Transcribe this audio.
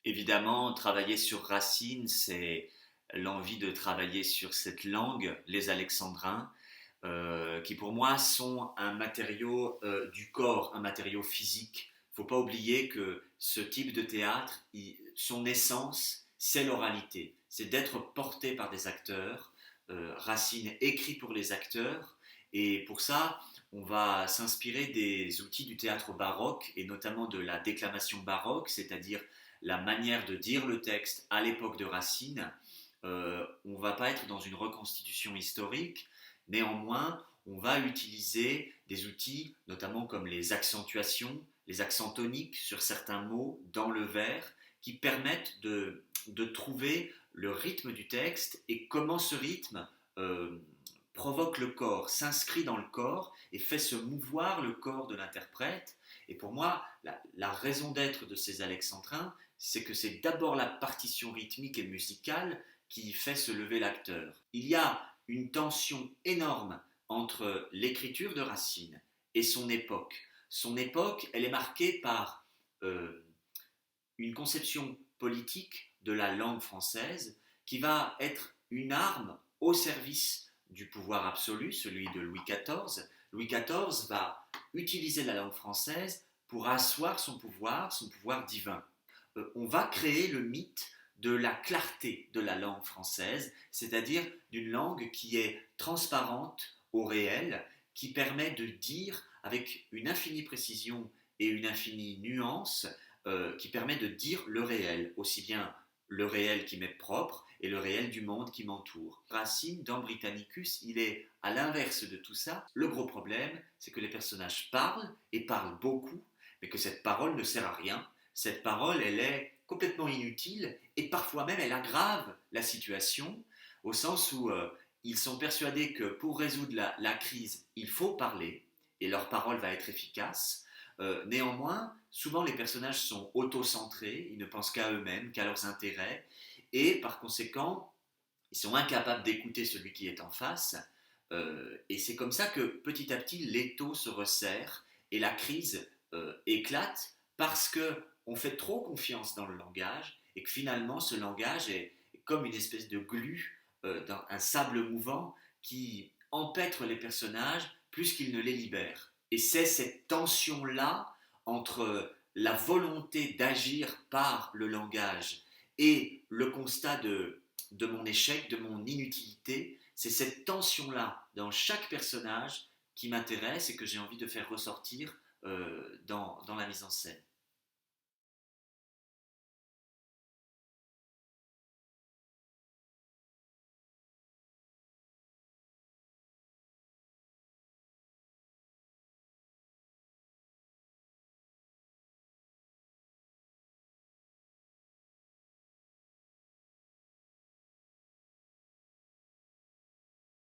Évidemment, travailler sur Racine, c'est l'envie de travailler sur cette langue, les alexandrins, qui pour moi sont un matériau du corps, un matériau physique. Il ne faut pas oublier que ce type de théâtre, son essence, c'est l'oralité, c'est d'être porté par des acteurs. Racine écrit pour les acteurs, et pour ça, on va s'inspirer des outils du théâtre baroque, et notamment de la déclamation baroque, c'est-à-dire la manière de dire le texte à l'époque de Racine. On ne va pas être dans une reconstitution historique, néanmoins, on va utiliser des outils, notamment comme les accentuations, les accents toniques sur certains mots dans le vers, qui permettent de trouver le rythme du texte et comment ce rythme provoque le corps, s'inscrit dans le corps et fait se mouvoir le corps de l'interprète. Et pour moi, la raison d'être de ces alexandrins, c'est que c'est d'abord la partition rythmique et musicale qui fait se lever l'acteur. Il y a une tension énorme entre l'écriture de Racine et son époque. Son époque, elle est marquée par euh, une conception politique de la langue française qui va être une arme au service du pouvoir absolu, celui de Louis XIV. Louis XIV va utiliser la langue française pour asseoir son pouvoir divin. On va créer le mythe de la clarté de la langue française, c'est-à-dire d'une langue qui est transparente au réel, qui permet de dire avec une infinie précision et une infinie nuance, qui permet de dire le réel, aussi bien le réel qui m'est propre et le réel du monde qui m'entoure. Racine, dans Britannicus, il est à l'inverse de tout ça. Le gros problème, c'est que les personnages parlent et parlent beaucoup, mais que cette parole ne sert à rien. Cette parole, elle est complètement inutile et parfois même elle aggrave la situation au sens où ils sont persuadés que pour résoudre la crise, il faut parler et leur parole va être efficace. Néanmoins, souvent les personnages sont auto-centrés, ils ne pensent qu'à eux-mêmes, qu'à leurs intérêts, et par conséquent, ils sont incapables d'écouter celui qui est en face. Et c'est comme ça que petit à petit l'étau se resserre et la crise éclate parce que on fait trop confiance dans le langage et que finalement ce langage est comme une espèce de glu, un sable mouvant qui empêtre les personnages plus qu'il ne les libère. Et c'est cette tension-là entre la volonté d'agir par le langage et le constat de mon échec, de mon inutilité, c'est cette tension-là dans chaque personnage qui m'intéresse et que j'ai envie de faire ressortir dans la mise en scène.